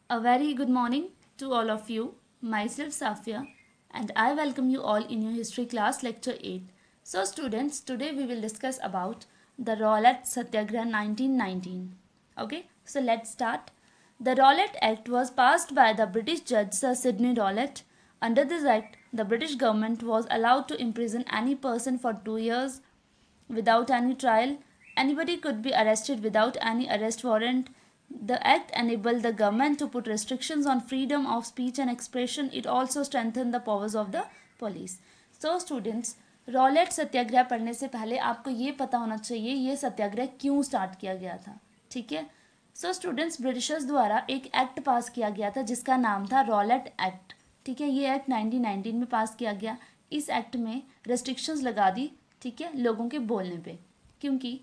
A very good morning to all of you. Myself Safia and I welcome you all in your history class lecture 8. So students, today we will discuss about the Rowlatt Satyagraha 1919. Okay, so let's start. The Rowlatt Act was passed by the British judge Sir Sidney Rowlatt. Under this act, the British government was allowed to imprison any person for 2 years without any trial. Anybody could be arrested without any arrest warrant. The act enabled the government to put restrictions on freedom of speech and expression. It also strengthened the powers of the police. So students, Rowlatt Satyagraha पढ़ने से पहले आपको ये पता होना चाहिए ये सत्याग्रह क्यों स्टार्ट किया गया था. ठीक है. सो स्टूडेंट्स, ब्रिटिशर्स द्वारा एक एक्ट पास किया गया था जिसका नाम था रॉलेट एक्ट. ठीक है. ये एक्ट 1919 में पास किया गया. इस एक्ट में रेस्ट्रिक्शंस लगा दी. ठीक है, लोगों के बोलने पे. क्योंकि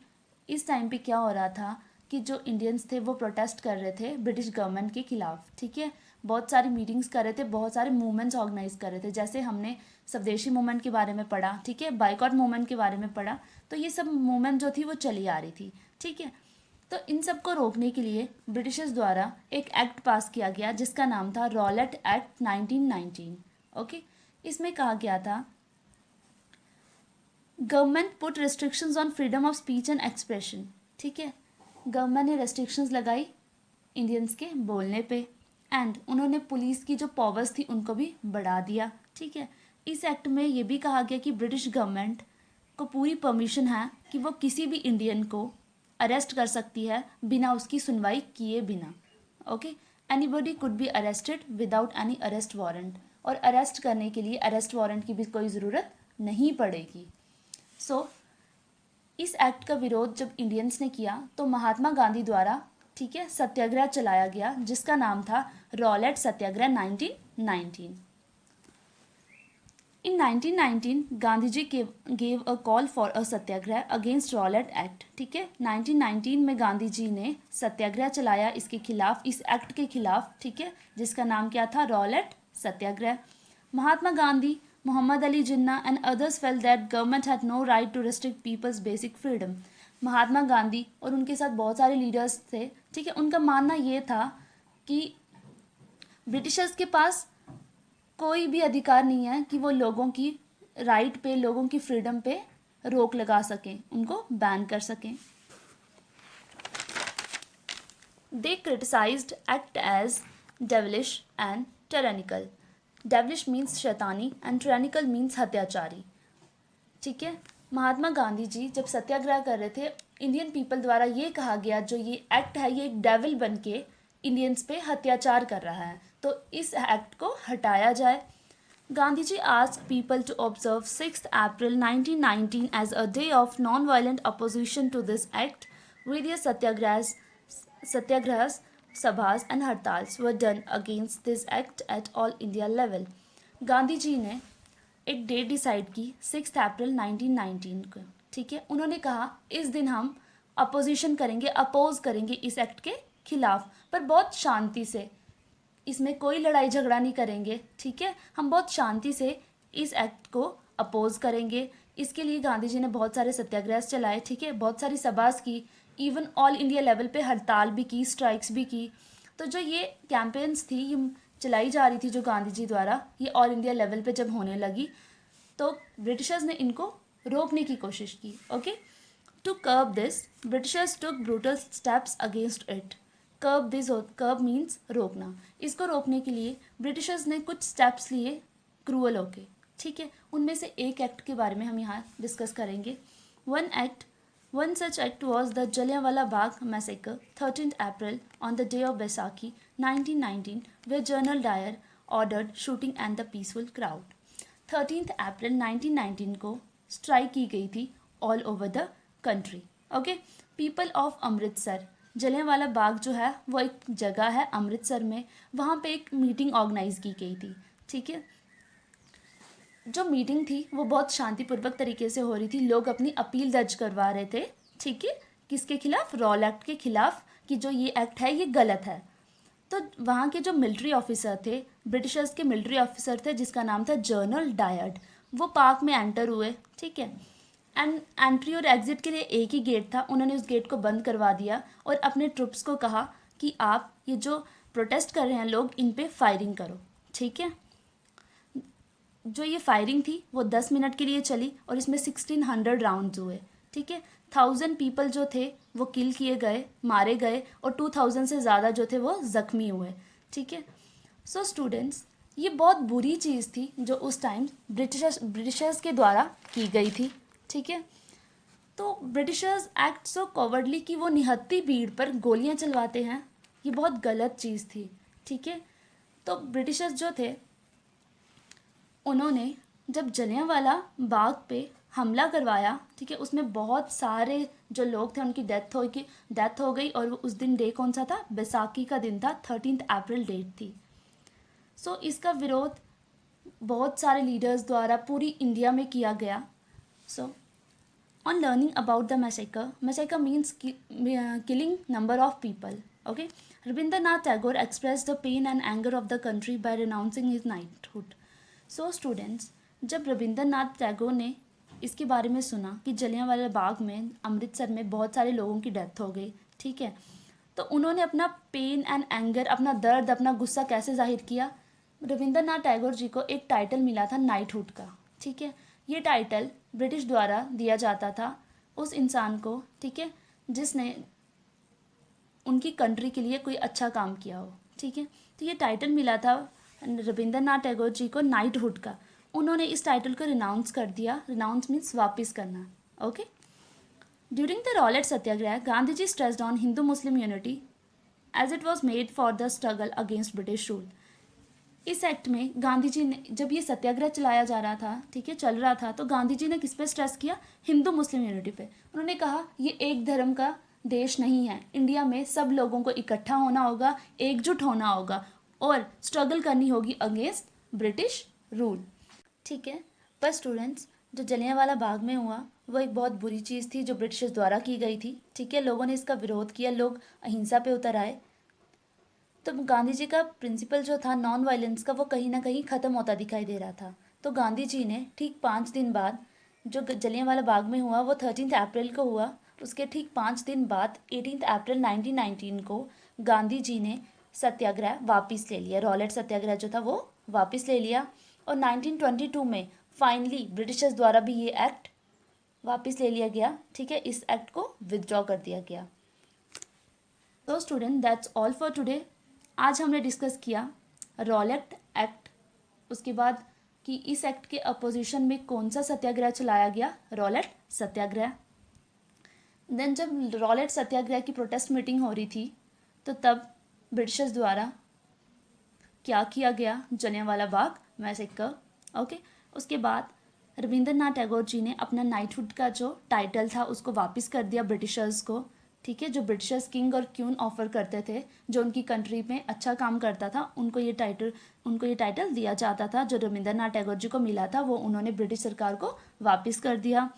इस टाइम पे क्या हो रहा था कि जो इंडियंस थे वो प्रोटेस्ट कर रहे थे ब्रिटिश गवर्नमेंट के खिलाफ. ठीक है. बहुत सारी मीटिंग्स कर रहे थे, बहुत सारे मूवमेंट्स ऑर्गेनाइज कर रहे थे. जैसे हमने स्वदेशी मूवमेंट के बारे में पढ़ा. ठीक है. बाइकॉट मूवमेंट के बारे में पढ़ा. तो ये सब मूवमेंट जो थी वो चली आ रही थी. ठीक है. तो इन सब को रोकने के लिए ब्रिटिशर्स द्वारा एक एक्ट पास किया गया जिसका नाम था रॉलेट एक्ट 1919. ओके. इसमें कहा गया था government put restrictions on freedom of speech and expression. ठीक है. गवर्नमेंट ने रेस्ट्रिक्शंस लगाई इंडियंस के बोलने पे एंड उन्होंने पुलिस की जो पावर्स थी उनको भी बढ़ा दिया. ठीक है. इस एक्ट में ये भी कहा गया कि ब्रिटिश गवर्नमेंट को पूरी परमिशन है कि वो किसी भी इंडियन को अरेस्ट कर सकती है बिना उसकी सुनवाई किए बिना. Okay. Anybody could be arrested without any arrest warrant. और अरेस्ट करने के लिए अरेस्ट वारंट की भी कोई ज़रूरत नहीं पड़ेगी. सो इस एक्ट का विरोध जब इंडियंस ने किया तो महात्मा गांधी द्वारा, ठीक है, सत्याग्रह चलाया गया जिसका नाम था Rowlatt Satyagraha 1919. In 1919, Gandhi ji gave a call for a satyagraha against Rowlatt act. ठीक है. 1919 में गांधी जी ने सत्याग्रह चलाया इसके खिलाफ, इस एक्ट के खिलाफ. ठीक है. जिसका नाम क्या था? Rowlatt Satyagraha. Mahatma Gandhi, Muhammad Ali Jinnah and others felt that government had no right to restrict people's basic freedom. Mahatma Gandhi और उनके साथ बहुत सारे लीडर्स थे. ठीक है. उनका मानना ये था कि ब्रिटिशर्स के पास कोई भी अधिकार नहीं है कि वो लोगों की राइट पे, लोगों की फ्रीडम पे रोक लगा सकें, उनको बैन कर सकें. They criticized act as devilish and tyrannical. Devilish means शैतानी एंड टायरेनिकल मीन्स हत्याचारी. ठीक है. महात्मा गांधी जी जब सत्याग्रह कर रहे थे, इंडियन पीपल द्वारा ये कहा गया जो ये एक्ट है ये एक डेविल बन के इंडियंस पे अत्याचार कर रहा है, तो इस एक्ट को हटाया जाए. Gandhi ji asked people to observe 6 April 1919 as a day of non violent opposition to this act. Various सत्याग्रहs, सभास एंड हड़ताल्स were done against this act at all India level. Gandhi ji ने एक डेट डिसाइड की 6 अप्रैल 1919 को. ठीक है. उन्होंने कहा इस दिन हम अपोजिशन करेंगे, अपोज करेंगे इस एक्ट के खिलाफ, पर बहुत शांति से. इसमें कोई लड़ाई झगड़ा नहीं करेंगे. ठीक है. हम बहुत शांति से इस एक्ट को अपोज करेंगे. इसके लिए गांधी जी ने बहुत सारे सत्याग्रह चलाए. ठीक है. बहुत सारी सभास की, इवन ऑल इंडिया लेवल पे हड़ताल भी की, स्ट्राइक्स भी की. तो जो ये कैंपेन्स थी ये चलाई जा रही थी जो गांधी जी द्वारा, ये ऑल इंडिया लेवल पे जब होने लगी तो ब्रिटिशर्स ने इनको रोकने की कोशिश की. Okay. To curb this Britishers took brutal steps against it. Curb this, curb means रोकना. इसको रोकने के लिए ब्रिटिशर्स ने कुछ स्टेप्स लिए क्रूअल होके. ठीक है. उनमें से एक एक्ट के बारे में हम यहाँ डिस्कस करेंगे. One such act was the Jallianwala Bagh massacre, 13th April, on the day of Baisakhi, 1919, where General Dyer ordered shooting and the peaceful crowd. 13th April 1919 को स्ट्राइक की गई थी all over the country. Okay? People of Amritsar, Jallianwala Bagh जो है वो एक जगह है अमृतसर में, वहाँ पे एक मीटिंग ऑर्गेनाइज की गई थी. ठीक है. जो मीटिंग थी वो बहुत शांतिपूर्वक तरीके से हो रही थी. लोग अपनी अपील दर्ज करवा रहे थे. ठीक है. किसके खिलाफ? रॉल एक्ट के खिलाफ, कि जो ये एक्ट है ये गलत है. तो वहाँ के जो मिलिट्री ऑफिसर थे, ब्रिटिशर्स के मिलिट्री ऑफिसर थे जिसका नाम था जनरल डायर्ड, वो पार्क में एंटर हुए. ठीक है. एंड एंट्री और एग्जिट के लिए एक ही गेट था. उन्होंने उस गेट को बंद करवा दिया और अपने ट्रुप्स को कहा कि आप ये जो प्रोटेस्ट कर रहे हैं लोग, इन पे फायरिंग करो, ठीक है। जो ये फायरिंग थी वो 10 मिनट के लिए चली और इसमें 1600 राउंड्स हुए, ठीक है। 1000 पीपल जो थे वो किल किए गए, मारे गए, और 2000 से ज़्यादा जो थे वो ज़ख्मी हुए, ठीक है। सो स्टूडेंट्स, ये बहुत बुरी चीज़ थी जो उस टाइम ब्रिटिशर्स के द्वारा की गई थी, ठीक है। तो ब्रिटिशर्स एक्ट सो कॉवर्डली कि वो निहत्थी भीड़ पर गोलियां चलवाते हैं, ये बहुत गलत चीज़ थी, ठीक है। तो ब्रिटिशर्स जो थे उन्होंने जब जलियांवाला बाग पे हमला करवाया, ठीक है, उसमें बहुत सारे जो लोग थे उनकी डेथ हो गई, और उस दिन डे कौन सा था, बैसाखी का दिन था, 13 अप्रैल डेट थी। सो इसका विरोध बहुत सारे लीडर्स द्वारा पूरी इंडिया में किया गया। सो on learning about the massacre means killing number of people, okay. Rabindranath Tagore expressed the pain and anger of the country by renouncing his knighthood. So students, जब रविंद्रनाथ टैगोर ने इसके बारे में सुना कि जलियांवाला बाग में अमृतसर में बहुत सारे लोगों की डेथ हो गई, ठीक है, तो उन्होंने अपना पेन एंड एंगर, अपना दर्द, अपना गुस्सा कैसे जाहिर किया। रविंद्रनाथ टैगोर जी को एक टाइटल मिला था नाइटहुड का, ठीक है। ये टाइटल ब्रिटिश द्वारा दिया जाता था उस इंसान को, ठीक है, जिसने उनकी कंट्री के लिए कोई अच्छा काम किया हो, ठीक है। तो ये टाइटल मिला था रविंद्रनाथ टैगोर जी को नाइटहुड का। उन्होंने इस टाइटल को रिनाउंस कर दिया। रिनाउंस मीन्स वापस करना, okay. During the Rowlatt Satyagraha, Gandhi ji stressed on Hindu Muslim unity as it was made for the struggle against British rule. इस एक्ट में गांधी जी ने, जब ये सत्याग्रह चलाया जा रहा था, ठीक है, चल रहा था, तो गांधी जी ने किस पे स्ट्रेस किया, हिंदू मुस्लिम यूनिटी पे। उन्होंने कहा ये एक धर्म का देश नहीं है, इंडिया में सब लोगों को इकट्ठा होना होगा, एकजुट होना होगा और स्ट्रगल करनी होगी अगेंस्ट ब्रिटिश रूल, ठीक है। पर स्टूडेंट्स, जो जलियांवाला बाग में हुआ वो एक बहुत बुरी चीज़ थी जो ब्रिटिशर्स द्वारा की गई थी, ठीक है। लोगों ने इसका विरोध किया, लोग अहिंसा पे उतर आए। तो गांधी जी का प्रिंसिपल जो था नॉन वायलेंस का, वो कहीं ना कहीं ख़त्म होता दिखाई दे रहा था। तो गांधी जी ने ठीक 5 दिन बाद, जो जलियांवाला बाग में हुआ वो 13 अप्रैल को हुआ, उसके ठीक 5 दिन बाद 18 अप्रैल 1919 को गांधी जी ने सत्याग्रह वापस ले लिया। रॉलेट सत्याग्रह जो था वो वापस ले लिया, और 1922 में फाइनली ब्रिटिशर्स द्वारा भी ये एक्ट वापस ले लिया गया, ठीक है। इस एक्ट को विदड्रॉ कर दिया गया। तो student, that's all for today. आज हमने डिस्कस किया रॉलेट एक्ट, उसके बाद कि इस एक्ट के अपोजिशन में कौन सा सत्याग्रह चलाया गया, रॉलेट सत्याग्रह। देन जब रॉलेट सत्याग्रह की प्रोटेस्ट मीटिंग हो रही थी, तो तब ब्रिटिशर्स द्वारा क्या किया गया, जलियांवाला बाग मैसेकर, ओके। उसके बाद रविंद्रनाथ टैगोर जी ने अपना नाइटहुड का जो टाइटल था उसको वापस कर दिया ब्रिटिशर्स को, ठीक है। जो ब्रिटिशर्स किंग और क्वीन ऑफर करते थे, जो उनकी कंट्री में अच्छा काम करता था, उनको ये टाइटल दिया जाता था। जो रविंद्रनाथ टैगोर जी को मिला था वो उन्होंने ब्रिटिश सरकार को वापस कर दिया।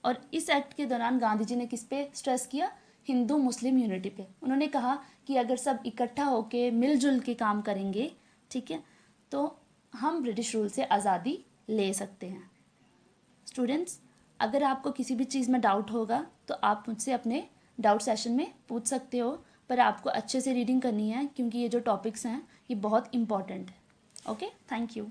और इस एक्ट के दौरान गांधी जी ने किस पे स्ट्रेस किया, हिंदू मुस्लिम यूनिटी पे। उन्होंने कहा कि अगर सब इकट्ठा होके मिलजुल के काम करेंगे, ठीक है, तो हम ब्रिटिश रूल से आज़ादी ले सकते हैं। स्टूडेंट्स, अगर आपको किसी भी चीज़ में डाउट होगा तो आप मुझसे अपने डाउट सेशन में पूछ सकते हो, पर आपको अच्छे से रीडिंग करनी है क्योंकि ये जो टॉपिक्स हैं ये बहुत इंपॉर्टेंट है, ओके। Thank you.